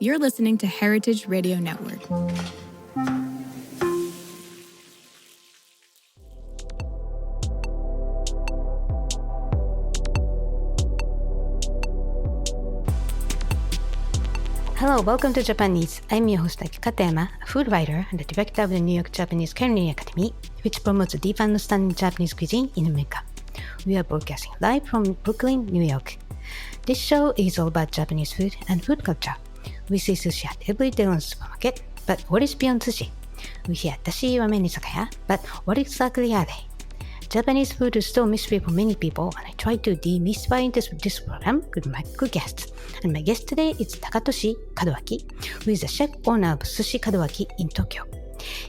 You're listening to Heritage Radio Network. Hello, welcome to Japan Eats. I'm your host Katayama, a food writer and the director of the New York Japanese Culinary Academy, which promotes a deep understanding of Japanese cuisine in America. We are broadcasting live from Brooklyn, New York. This show is all about Japanese food and food culture. We see sushi at every day on the supermarket, but what is beyond sushi? We hear dashi ramen izakaya, but what exactly are they? Japanese food is still a mystery for many people, and I try to demystify this program with my good guests. And my guest today is Takatoshi Kadowaki, who is the chef owner of Sushi Kadowaki in Tokyo.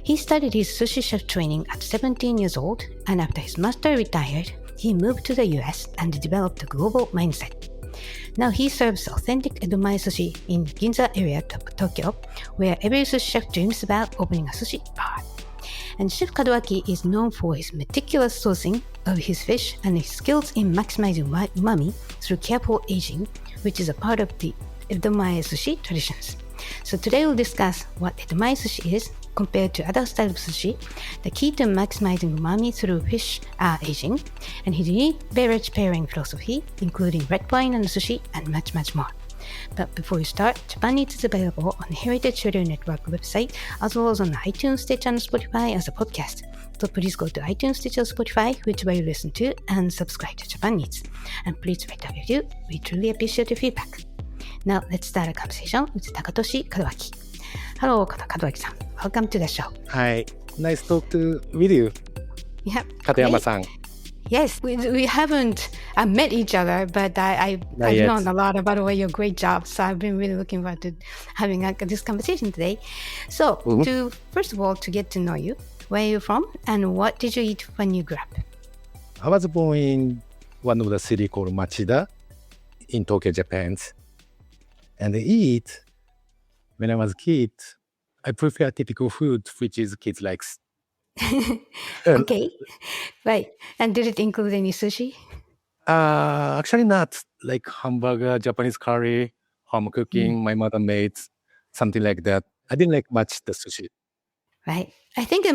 He started his sushi chef training at 17 years old, and after his master retired, he moved to the US and developed a global mindset. Now he serves authentic Edomae-sushi in Ginza area of Tokyo, where every sushi chef dreams about opening a sushi bar. And Chef Kadowaki is known for his meticulous sourcing of his fish and his skills in maximizing umami through careful aging, which is a part of the Edomae-sushi traditions. So today we'll discuss what Edomae-sushi is compared to other styles of sushi, the key to maximizing umami through fish aging, and his unique beverage pairing philosophy, including red wine and sushi, and much, much more. But before we start, Japan Eats is available on the Heritage Radio Network website, as well as on the iTunes, Stitcher, and Spotify as a podcast. So please go to iTunes, Stitcher, Spotify, whichever you listen to, and subscribe to Japan Eats. And please rate a review. We truly appreciate your feedback. Now, let's start a conversation with Takatoshi Kadowaki. Hello, Kadowaki-san. Welcome to the show. Hi. Nice talk with you. Yeah. Katayama-san. Yes, we haven't met each other, but I've known a lot about your great job. So I've been really looking forward to having this conversation today. So, first of all, to get to know you, where are you from and what did you eat when you grew up? I was born in one of the city called Machida in Tokyo, Japan. And I eat, when I was a kid, I prefer typical food, which is kids likes. Okay, right. And did it include any sushi? Actually not, like hamburger, Japanese curry, home cooking, my mother made, something like that. I didn't like much the sushi. Right. I think the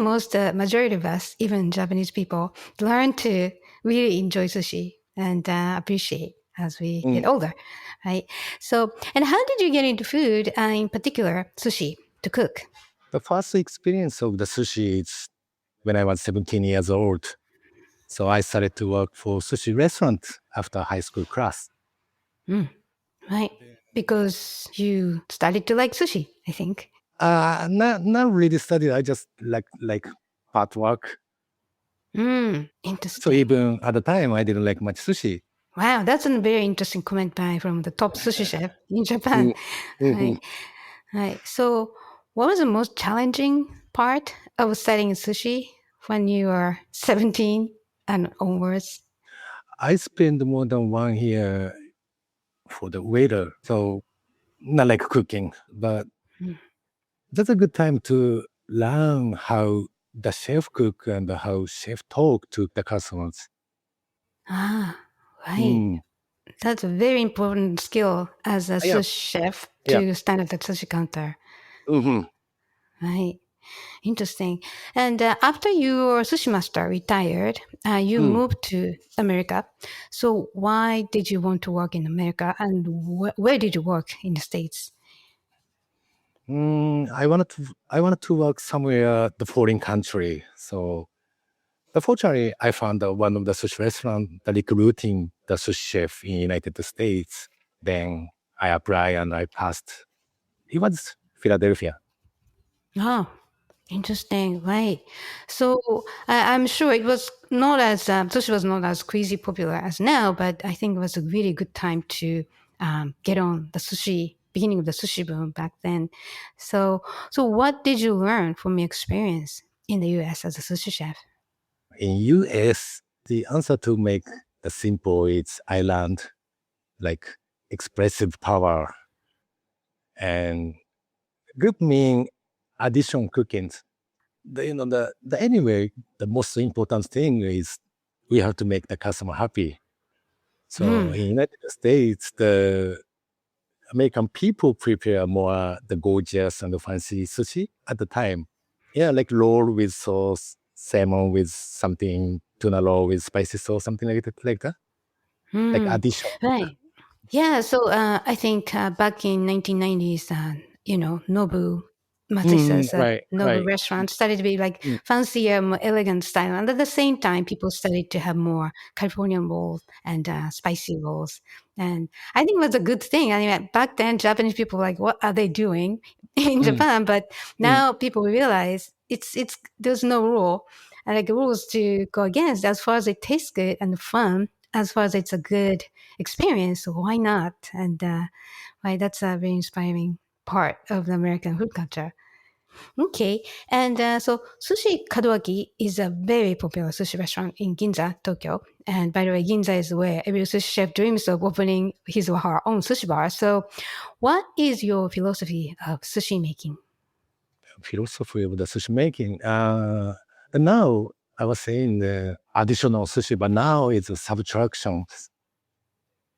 majority of us, even Japanese people, learn to really enjoy sushi and appreciate as we get older, right? So, and how did you get into food, in particular sushi, to cook? The first experience of the sushi is when I was 17 years old. So I started to work for sushi restaurant after high school class. Right. Because you started to like sushi, I think. Not really studied. I just like part work. Interesting. So even at the time, I didn't like much sushi. Wow, that's a very interesting comment from the top sushi chef in Japan. Right. Right. So, what was the most challenging part of studying sushi when you were 17 and onwards? I spent more than 1 year for the waiter. So not like cooking, but that's a good time to learn how the chef cook and how chef talk to the customers. Ah, right. That's a very important skill as a sushi chef to stand at the sushi counter. Right. Interesting. And after your sushi master retired, you moved to America. So why did you want to work in America and where did you work in the States? I wanted to work somewhere the foreign country. So fortunately, I found one of the sushi restaurant recruiting the sushi chef in United States. Then I applied and I passed. It was Philadelphia. Oh, interesting. Right. So I'm sure it was not as, sushi was not as crazy popular as now, but I think it was a really good time to get on the beginning of the sushi boom back then. So what did you learn from your experience in the US as a sushi chef? In US, the answer to make the simple is I learned like expressive power and group mean addition cooking. Anyway, the most important thing is we have to make the customer happy. So in United States, the American people prepare more the gorgeous and fancy sushi at the time. Yeah, like roll with sauce, salmon with something, tuna roll with spicy sauce, something like that. Like Hmm. addition. Right. Yeah. So I think back in 1990s, Nobu Nobu Right. restaurant started to be like Mm, fancier, more elegant style. And at the same time, people started to have more Californian rolls and spicy rolls. And I think it was a good thing. I mean, back then, Japanese people were like, what are they doing in mm, Japan? But mm, now people realize there's no rule, like rules to go against as far as it tastes good and fun, as far as it's a good experience. So why not? And right, that's a very inspiring part of the American food culture. Okay, and so Sushi Kadowaki is a very popular sushi restaurant in Ginza, Tokyo. And by the way, Ginza is where every sushi chef dreams of opening his or her own sushi bar. So, what is your philosophy of sushi making? philosophy of the sushi making. Now I was saying the additional sushi, but now it's a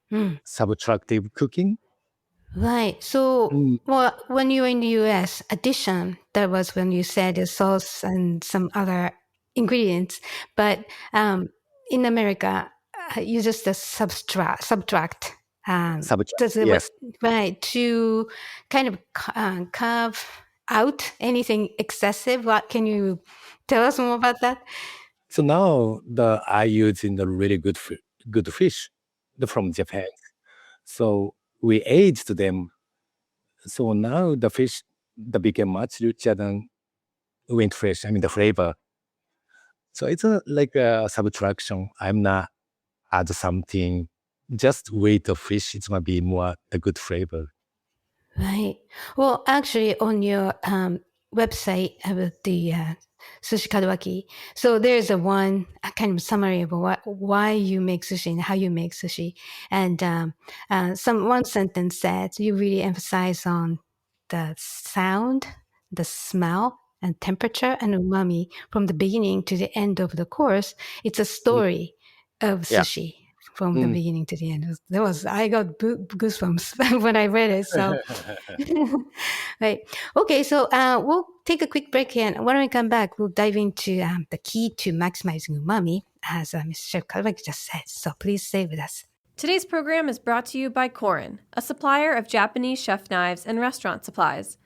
Hmm. subtractive cooking. Right. So, Mm, well, when you were in the US, addition, that was when you said the sauce and some other ingredients. But in America, you just subtract. subtract, Does it what yes. right to kind of carve out anything excessive? What can you tell us more about that? So now I using the really good fish from Japan. So we aged them. So now the fish that became much richer than went fresh. I mean the flavor. So it's like a subtraction. I'm not add something. Just wait the fish. It's gonna be more the good flavor. Right. Well, actually, on your website about the sushi kadawaki, so there's a kind of summary of why you make sushi and how you make sushi. And one sentence says you really emphasize on the sound, the smell, and temperature and umami from the beginning to the end of the course. It's a Mm, story of yeah. sushi from the Mm. beginning to the end. I got goosebumps when I read it. So, right. Okay. So, we'll take a quick break here. And when we come back, we'll dive into the key to maximizing umami, as Mr. Chef Kadowaki just said. So, please stay with us. Today's program is brought to you by Korin, a supplier of Japanese chef knives and restaurant supplies.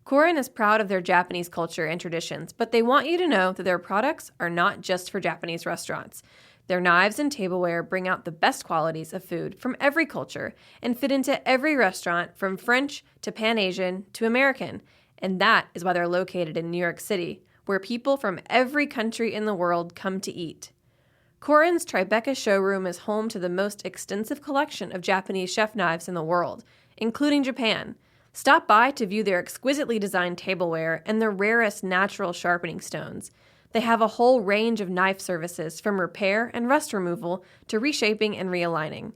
Korin is proud of their Japanese culture and traditions, but they want you to know that their products are not just for Japanese restaurants. Their knives and tableware bring out the best qualities of food from every culture and fit into every restaurant from French to Pan-Asian to American. And that is why they're located in New York City, where people from every country in the world come to eat. Korin's Tribeca showroom is home to the most extensive collection of Japanese chef knives in the world, including Japan. Stop by to view their exquisitely designed tableware and the rarest natural sharpening stones. They have a whole range of knife services from repair and rust removal to reshaping and realigning.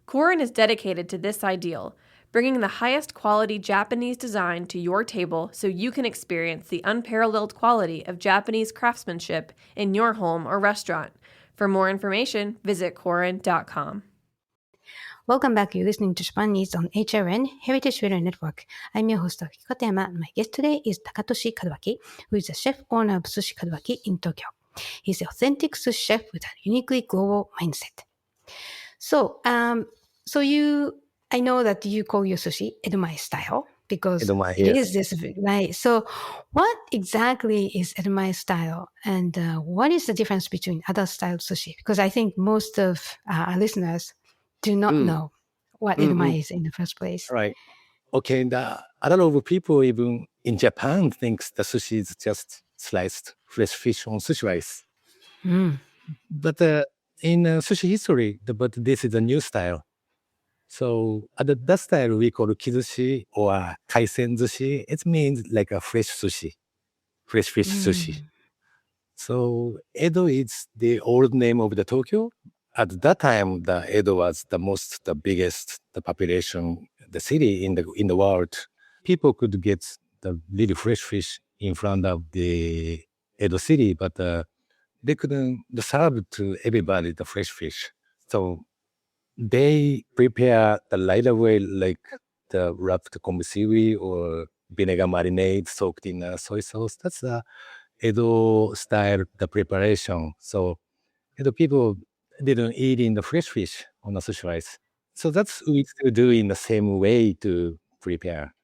Korin is dedicated to this ideal, bringing the highest quality Japanese design to your table so you can experience the unparalleled quality of Japanese craftsmanship in your home or restaurant. For more information, visit Korin.com. Welcome back. You're listening to Japan Needs on HRN, Heritage Radio Network. I'm your host, Akiko Katayama. My guest today is Takatoshi Kadowaki, who is the chef owner of Sushi Kadowaki in Tokyo. He's an authentic sushi chef with a uniquely global mindset. So, I know that you call your sushi Edomae style because Edomae, it yes. is this, right? So, what exactly is Edomae style, and what is the difference between other style sushi? Because I think most of our listeners do not Mm, know what mm, mm. Edomae is in the first place. Right. Okay. A lot of people, even in Japan, thinks the sushi is just sliced fresh fish on sushi rice. Mm. But in sushi history, but this is a new style. So that style we call kizushi or kaisen sushi. It means like a fresh sushi, fresh fish sushi. Mm. So Edo is the old name of the Tokyo. At that time, the Edo was the biggest, the population, the city in the world. People could get the really fresh fish in front of the Edo city, but they couldn't serve to everybody the fresh fish. So they prepare the right away, like the wrapped kombu seaweed or vinegar marinade soaked in soy sauce. That's the Edo style the preparation. So Edo people didn't eat in the fresh fish on the sushi rice. So that's we still do in the same way to prepare.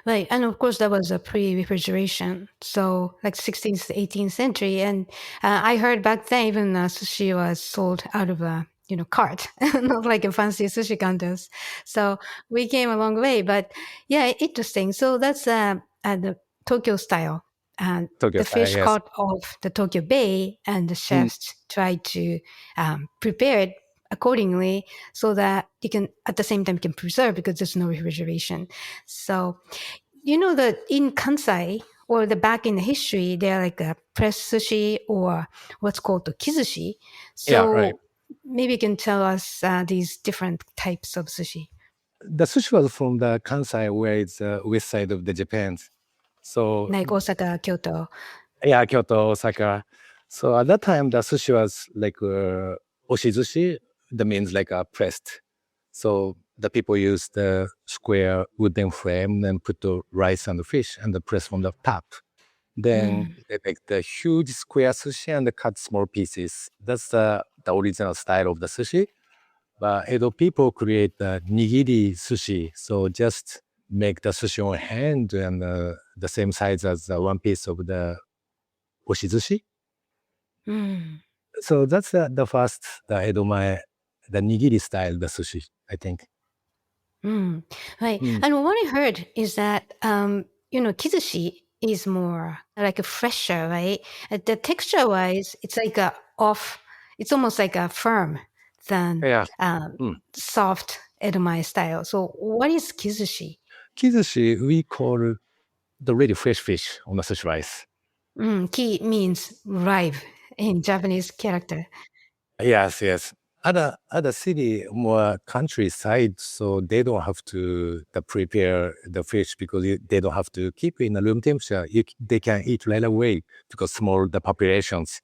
Right. And of course, that was a pre-refrigeration. So like 16th to 18th century. And I heard back then even sushi was sold out of a, cart, not like a fancy sushi counters. So we came a long way. But yeah, interesting. So that's the Tokyo style. And Tokyo the style, fish yes. caught off the Tokyo Bay, and the Mm. chefs tried to prepare it accordingly so that you can, at the same time, can preserve because there's no refrigeration. So, you know that in Kansai or the back in the history, they're like a press sushi or what's called the kizushi. Yeah, right. So maybe you can tell us these different types of sushi. The sushi was from the Kansai, where it's west side of the Japan. So Like Osaka, Kyoto. yeah, Kyoto, Osaka. So at that time, the sushi was like oshizushi. That means like a pressed. So the people use the square wooden frame and put the rice and the fish and the press from the top. Then they make the huge square sushi and they cut small pieces. That's the original style of the sushi. But Edo people create the nigiri sushi. So just make the sushi on hand and the same size as one piece of the oshizushi. Mm. So that's the first, the Edomae, the nigiri style, the sushi, I think. Right. Mm. And what I heard is that, kizushi is more like a fresher, right? The texture wise, it's like a off, it's almost like a firm than Yeah. Mm. soft Edomae style. So what is kizushi? Kizushi, we call the really fresh fish on the sushi rice. Ki means live in Japanese character. Yes, yes. Other city, more countryside, so they don't have to prepare the fish because they don't have to keep in a room temperature. They can eat right away because small the populations.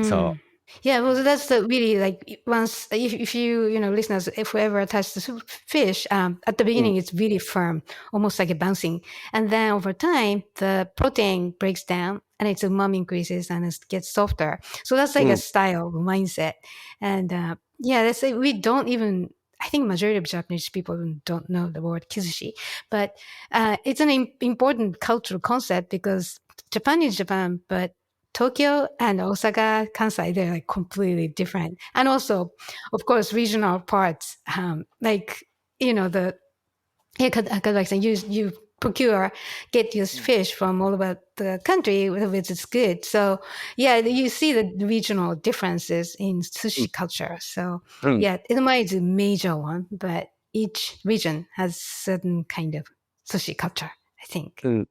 So Yeah, well, that's the really like once if you listeners, if whoever touched the fish, at the mm, beginning it's really firm, almost like a bouncing, and then over time the protein breaks down and its umami increases and it gets softer. So that's like a mm, style mindset, and yeah, that's we don't even. I think majority of Japanese people even don't know the word kizushi, but it's an important cultural concept because Japan is Japan, but Tokyo and Osaka, Kansai, they're like completely different. And also, of course, regional parts, like, the, yeah, like saying you get your fish from all over the country, which is good. So, yeah, you see the regional differences in mm, sushi culture. So, mm, yeah, Edomae is a major one, but each region has certain kind of sushi culture, I think. mm.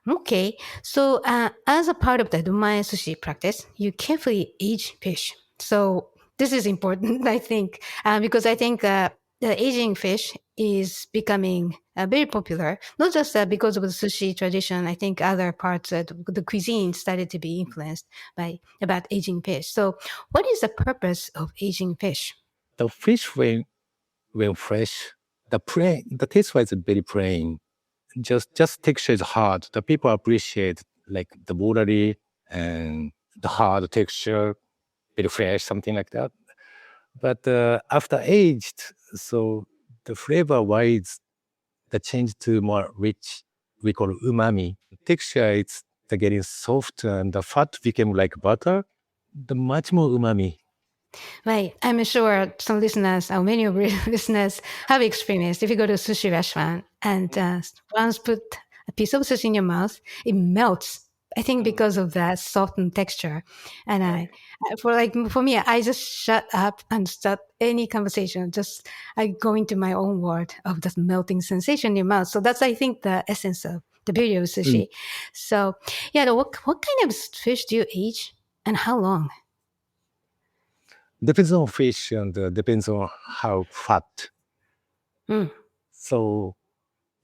Okay, so as a part of the Edomae-sushi practice, you carefully age fish. So this is important, I think, because I think the aging fish is becoming very popular, not just because of the sushi tradition. I think other parts of the cuisine started to be influenced by about aging fish. So what is the purpose of aging fish? The fish when fresh, the taste wise is very plain. Just texture is hard. The people appreciate like the watery and the hard texture, very fresh, something like that. But after aged, so the flavor wise, the change to more rich, we call umami. Texture it's the getting soft and the fat became like butter. The much more umami. Right. I'm sure some listeners, or many of your listeners, have experienced if you go to a sushi restaurant and once put a piece of sushi in your mouth, it melts. I think because of that softened texture. And for me, I just shut up and stop any conversation. Just I go into my own world of the melting sensation in your mouth. So that's, I think, the essence of the beauty of Mm. sushi. So yeah, what kind of fish do you age and how long? Depends on fish and depends on how fat. Mm. So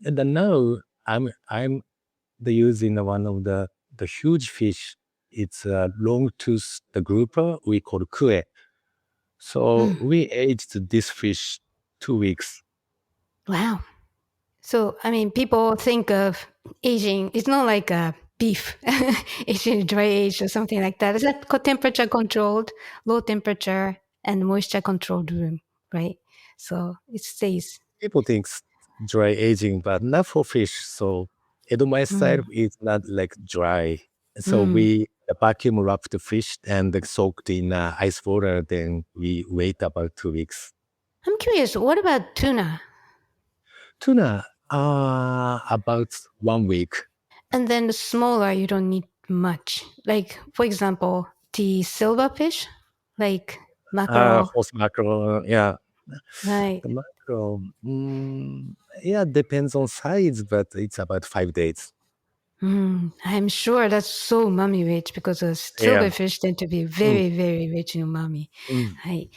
and then now I'm the using one of the huge fish. It's a long tooth the grouper we call kue. So Mm. we aged this fish 2 weeks. Wow. So, I mean, people think of aging, it's not like a beef, aging dry age or something like that. It's a temperature controlled, low temperature and moisture controlled room, right? So it stays. People think dry aging, but not for fish. So Edomae style is not like dry. So we vacuum wrap the fish and soaked in ice water. Then we wait about 2 weeks. I'm curious, what about tuna? Tuna, about 1 week. And then the smaller, you don't need much. Like, for example, the silverfish, like mackerel, Horse mackerel, yeah. right? The mackerel, yeah, depends on size, but it's about 5 days. I'm sure that's so umami rich because the Yeah. silverfish tend to be Mm, very, very rich in umami. mm, Right.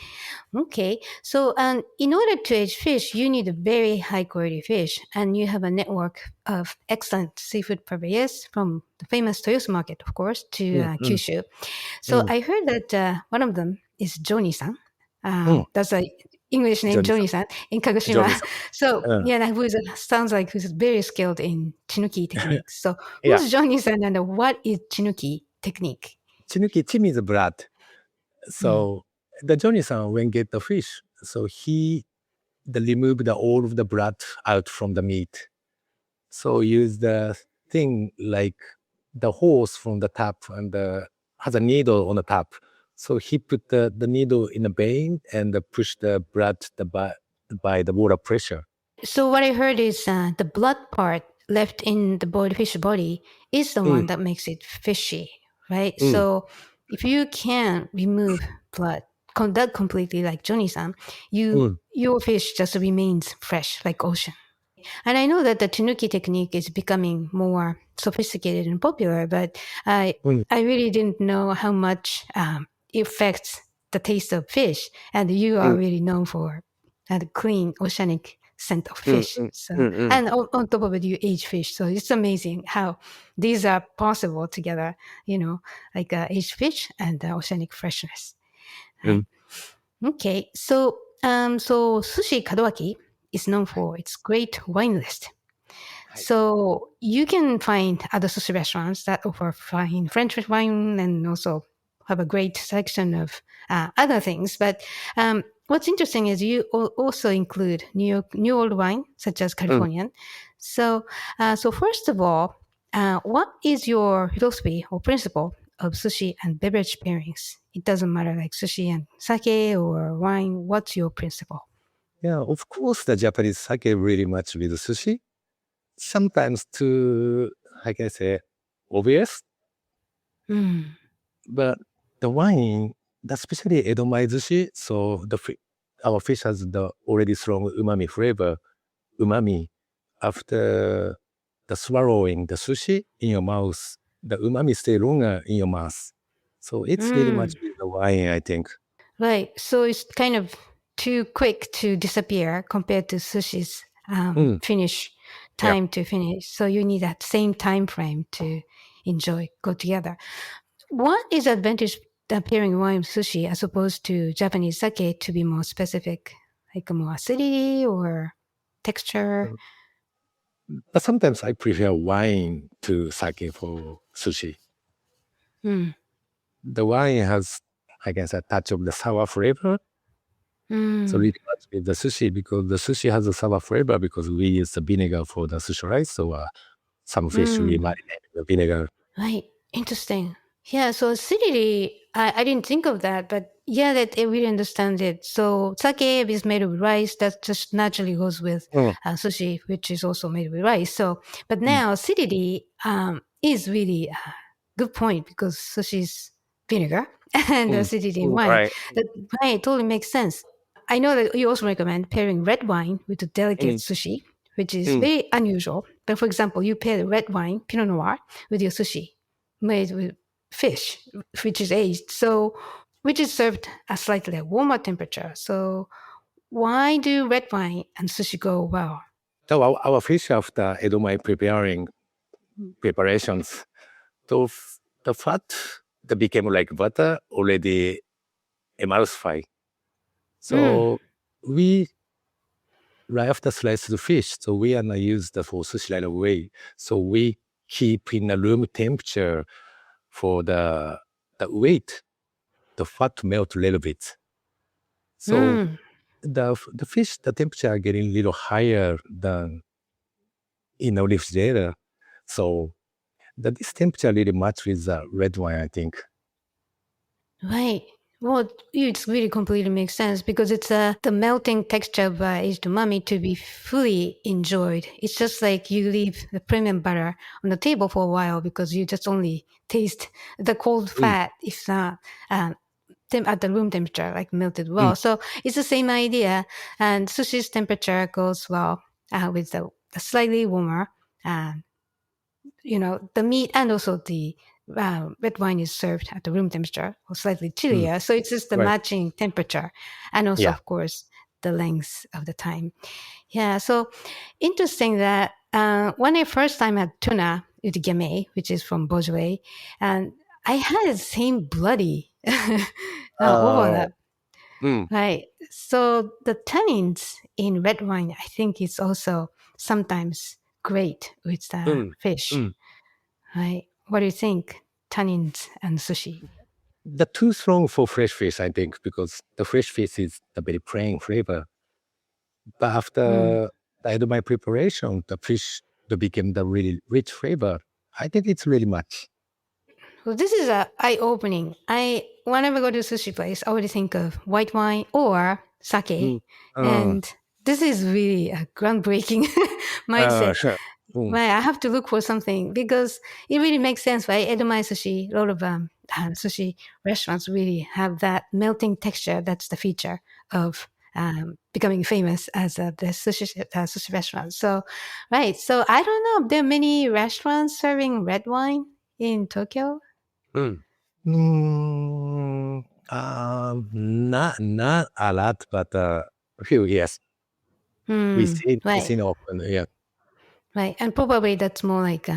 Okay. So, in order to age fish, you need a very high quality fish, and you have a network of excellent seafood purveyors from the famous Toyosu market, of course, to mm, mm, Kyushu. So, mm, I heard that one of them is Johnny-san. mm. That's a English name, Johnny, Johnny-san, in Kagoshima. Johnny. So, yeah, sounds like who's very skilled in Chinuki techniques. So, Yeah. who's Johnny-san and what is Chinuki technique? Chinuki, chim is blood. So the Johnny-san, when get the fish, so he remove all of the blood out from the meat. So use the thing like the hose from the tap and has a needle on the top. So he put the needle in the vein and push the blood by the water pressure. So what I heard is the blood part left in the boiled fish body is the Mm, one that makes it fishy, right? mm, So if you can remove blood that completely, like Johnny-san, mm, your fish just remains fresh, like ocean. And I know that the Tanuki technique is becoming more sophisticated and popular, but mm, I really didn't know how much it affects the taste of fish. And you are mm, really known for the clean oceanic scent of mm, fish. mm, So, mm, mm, and on top of it, you age fish. So it's amazing how these are possible together, like aged fish and oceanic freshness. Right. mm. Okay. So sushi Kadowaki is known for its great wine list. So you can find other sushi restaurants that offer fine French wine and also have a great selection of other things. But what's interesting is you also include New Old wine, such as Mm. Californian. So first of all, what is your philosophy or principle of sushi and beverage pairings? It doesn't matter like sushi and sake or wine. What's your principle? Yeah, of course, the Japanese sake really much with sushi. Sometimes too, how can I say, obvious, Mm. but the wine, especially Edomae-sushi, so our fish has the already strong umami flavor. Umami, after the swallowing the sushi in your mouth, the umami stay longer in your mouth. So it's really much Mm. with the wine, I think. Right. So it's kind of too quick to disappear compared to sushi's Mm, finish yeah. time to finish. So you need that same time frame to enjoy, go together. What is the advantage of pairing wine with sushi as opposed to Japanese sake to be more specific, like more acidity or texture? But sometimes I prefer wine to sake for sushi. Mm. The wine has, I guess, a touch of the sour flavor. So Mm. really much with the sushi because the sushi has a sour flavor because we use the vinegar for the sushi rice. So some fish we Mm. marinate with the vinegar. Right. Interesting. Yeah. So acidity, I didn't think of that, but yeah, that I really understand it. So sake is made with rice. That just naturally goes with Mm, sushi, which is also made with rice. So, but mm, now acidity is really a good point because sushi is vinegar and mm, acidity in wine. right. That right, totally makes sense. I know that you also recommend pairing red wine with a delicate Mm, sushi, which is mm, very unusual. But for example, you pair the red wine, Pinot Noir, with your sushi made with fish, which is aged. So, which is served at slightly warmer temperature. So, why do red wine and sushi go well? So our fish after Edomae preparing preparations, the fat that became like butter already emulsified. Mm, So we right after sliced fish, so we are not use the for sushi right away. So we keep in a room temperature for the weight, the fat to melt a little bit. So the fish, the temperature are getting a little higher than in a refrigerator. So this temperature really match with the red wine, I think. Right. Well, it's really completely makes sense because it's the melting texture of aged umami to be fully enjoyed. It's just like you leave the premium butter on the table for a while because you just only taste the cold fat if not at the room temperature, like melted well. So it's the same idea. And sushi's temperature goes well with the slightly warmer. The meat and also the red wine is served at the room temperature or slightly chillier. So it's just the Right. matching temperature and also, Yeah. of course, the length of the time. Yeah. So interesting that when I first time had tuna with game, which is from Beaujolais, and I had the same bloody overlap. Right. So the tannins in red wine, I think, is also sometimes great with the fish. Right. What do you think? Tannins and sushi. The too strong for fresh fish, I think, because the fresh fish is a very plain flavor. But after the Edomae preparation, the fish became the really rich flavor. I think it's really much. Well, this is a eye-opening. Whenever I go to a sushi place, I already think of white wine or sake, Uh, and this is really a groundbreaking mindset. sure. Right, I have to look for something because it really makes sense, right? Edomae-sushi, a lot of sushi restaurants really have that melting texture. That's the feature of becoming famous as the sushi restaurant. So, right. So I don't know. There are many restaurants serving red wine in Tokyo. Not a lot, but a few, yes. We Right, seen often, yeah. right. And probably that's more like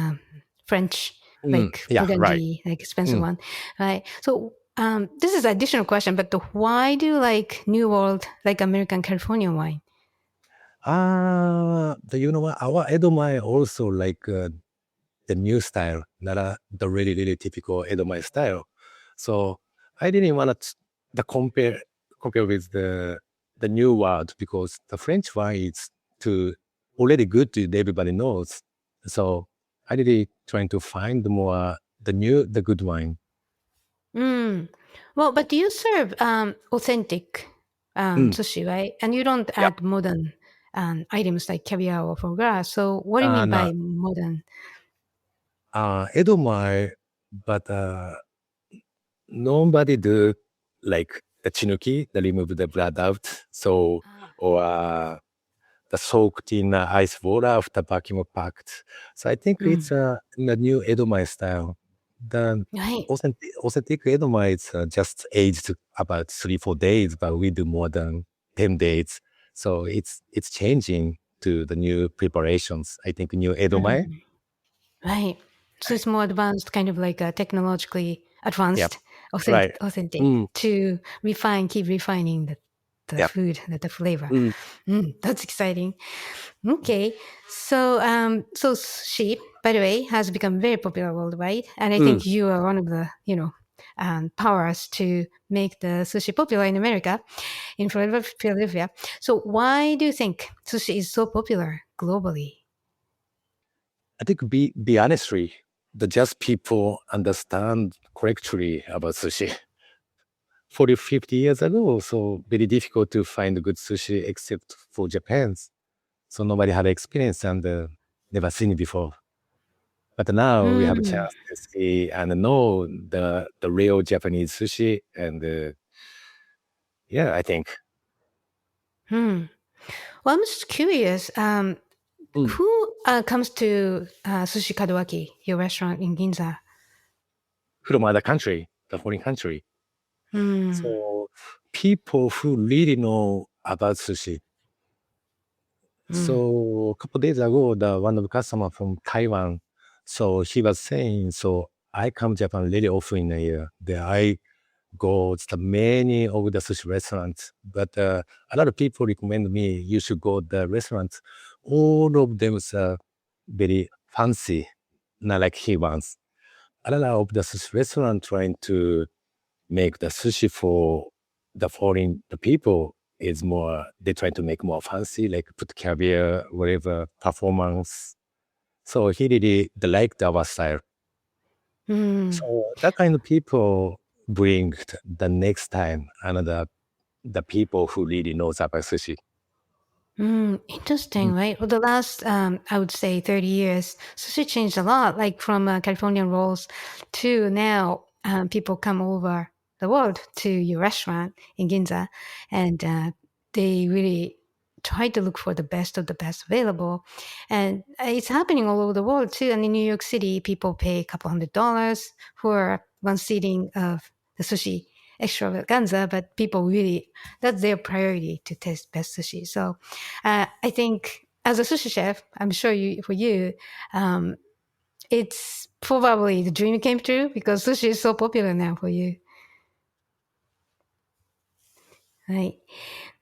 French, like Yeah, right. Burgundy, like expensive one, right? So this is an additional question, but why do you like New World, like American California wine? You know what? Our Edomae also like the new style, not the really, really typical Edomae style. So I didn't want to compare with the new world because the French wine is already good to everybody knows. So I really trying to find more the good wine. Well, but you serve authentic sushi, right? And you don't Yeah. add modern items like caviar or foie gras. So what do you mean No, by modern? Edomae, but nobody do like the chinuki, the remove the blood out. So or the soaked in ice water after vacuum packed. So I think it's the new Edomae style. The Right. authentic Edomae is just aged about 3-4 days, but we do more than 10 days. So it's changing to the new preparations. I think new Edomae. Right. So it's more advanced, kind of like technologically Yep. advanced, Right. authentic to keep refining the Yep. food, the flavor. That's exciting. Okay. So, so sushi, by the way, has become very popular worldwide. And I think you are one of the, powers to make the sushi popular in America, in Philadelphia. So why do you think sushi is so popular globally? I think be honestly, the just people understand correctly about sushi. 40, 50 years ago, so very difficult to find good sushi except for Japan. So nobody had experience and never seen it before. But now we have a chance to see and know the real Japanese sushi. And yeah, I think. Well, I'm just curious. Who comes to Sushi Kadowaki, your restaurant in Ginza? From other country, the foreign country. Hmm. So people who really know about sushi. So a couple days ago, one of the customer from Taiwan, so he was saying, so I come Japan really often in a year. go to many of the sushi restaurants, but a lot of people recommend me you should go to the restaurants. All of them are very fancy, not like he wants. A lot of the sushi restaurant trying to make the sushi for the foreign the people is more, they try to make more fancy, like put caviar, whatever, performance. So he really liked our style. So that kind of people bring the next time another the people who really knows about sushi. Interesting, right? Well, the last, I would say 30 years, sushi changed a lot, like from Californian rolls to now people come over the world to your restaurant in Ginza and they really try to look for the best of the best available. And it's happening all over the world too. And in New York City, people pay a couple $100 for one seating of the sushi extravaganza, but people really, that's their priority to taste best sushi. So I think as a sushi chef, I'm sure for you, it's probably the dream came true because sushi is so popular now for you. Right.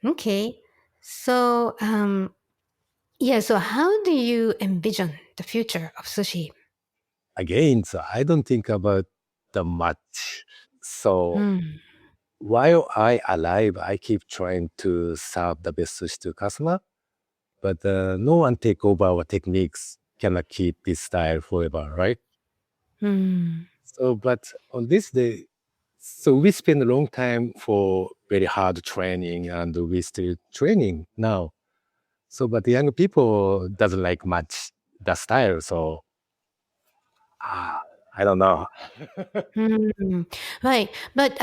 Okay. So, so how do you envision the future of sushi? Again, so I don't think about the much. So while I alive, I keep trying to serve the best sushi to customer, but no one take over our techniques, cannot keep this style forever, right? So, but on this day, so we spend a long time for very hard training, and we still training now. So, but the young people doesn't like much the style. So, I don't know. Right. But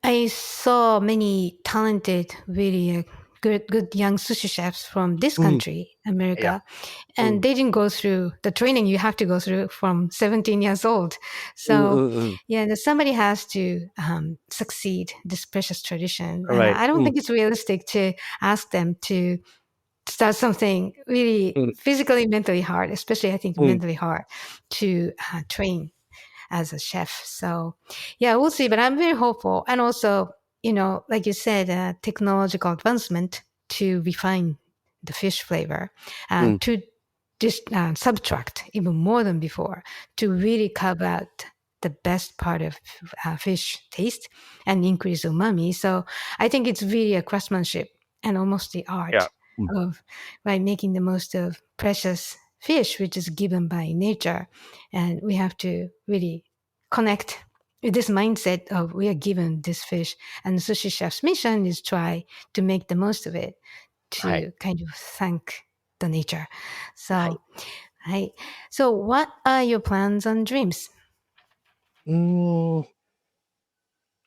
I saw many talented, really good young sushi chefs from this country, Yeah. America, and they didn't go through the training you have to go through from 17 years old. So somebody has to succeed this precious tradition. And Right. I don't think it's realistic to ask them to start something really physically, mentally hard, especially I think mentally hard to train as a chef. So we'll see, but I'm very hopeful. And also, like you said, technological advancement to refine the fish flavor and to subtract even more than before to really carve out the best part of fish taste and increase umami. So I think it's really a craftsmanship and almost the art of making the most of precious fish, which is given by nature. And we have to really connect with this mindset of we are given this fish, and the sushi chef's mission is try to make the most of it to kind of thank the nature. So, so what are your plans and dreams?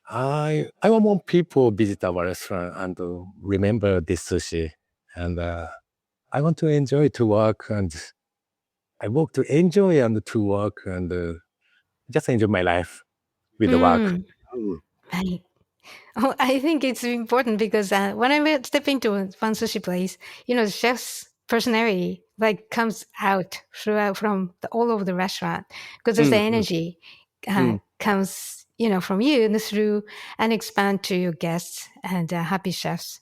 I want more people visit our restaurant and to remember this sushi, and I want to enjoy to work, and I work to enjoy and to work, and just enjoy my life with the work. Right. Oh, I think it's important because when I step into a fun sushi place, the chef's personality comes out throughout from all over the restaurant because there's the energy comes from you and through and expand to your guests and happy chefs,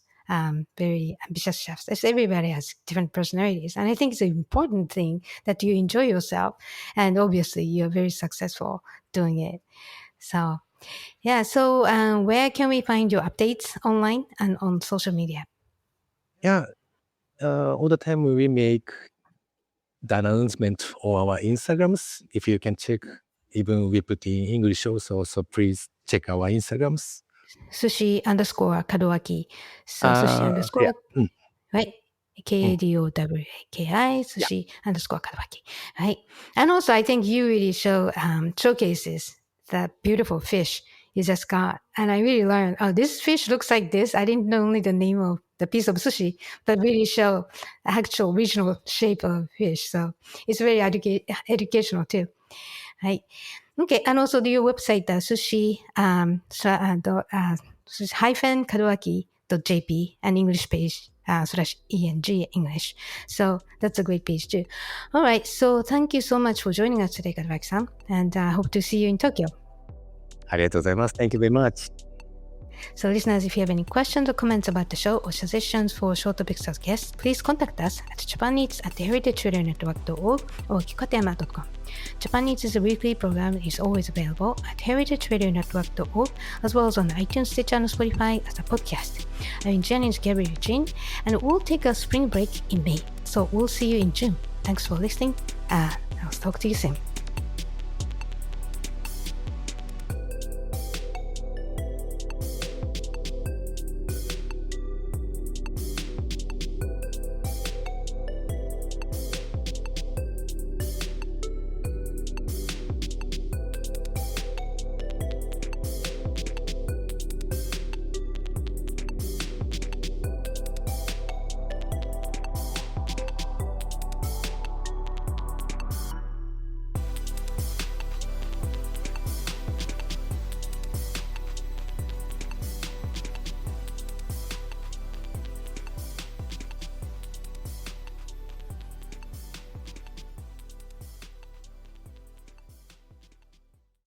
very ambitious chefs. As everybody has different personalities, and I think it's an important thing that you enjoy yourself, and obviously you're very successful doing it. So. Yeah. So, where can we find your updates online and on social media? Yeah. All the time we make the announcement on our Instagrams. If you can check, even we put in English also. So please check our Instagrams. Sushi underscore Kadowaki. So sushi underscore, right? Kadowaki, sushi underscore Kadowaki, right? And also, I think you really showcases that beautiful fish you just got. And I really learned, this fish looks like this. I didn't know only the name of the piece of sushi, but really show the actual regional shape of fish. So it's very educational too, right? Okay. And also your website, the sushi, hyphen kadowaki.jp and English page /ENG English. So that's a great page too. All right. So thank you so much for joining us today, Kadowaki-san. And I hope to see you in Tokyo. ありがとうございます。Thank you very much. So listeners, if you have any questions or comments about the show or suggestions for short topics as guests, please contact us at japaneats@heritageradionetwork.org or kikatema.com. Japan Eats is a weekly program that is always available at heritageradionetwork.org as well as on iTunes, Stitcher, and Spotify as a podcast. I'm engineer Gabriel Eugene, and we'll take a spring break in May. So we'll see you in June. Thanks for listening, and I'll talk to you soon.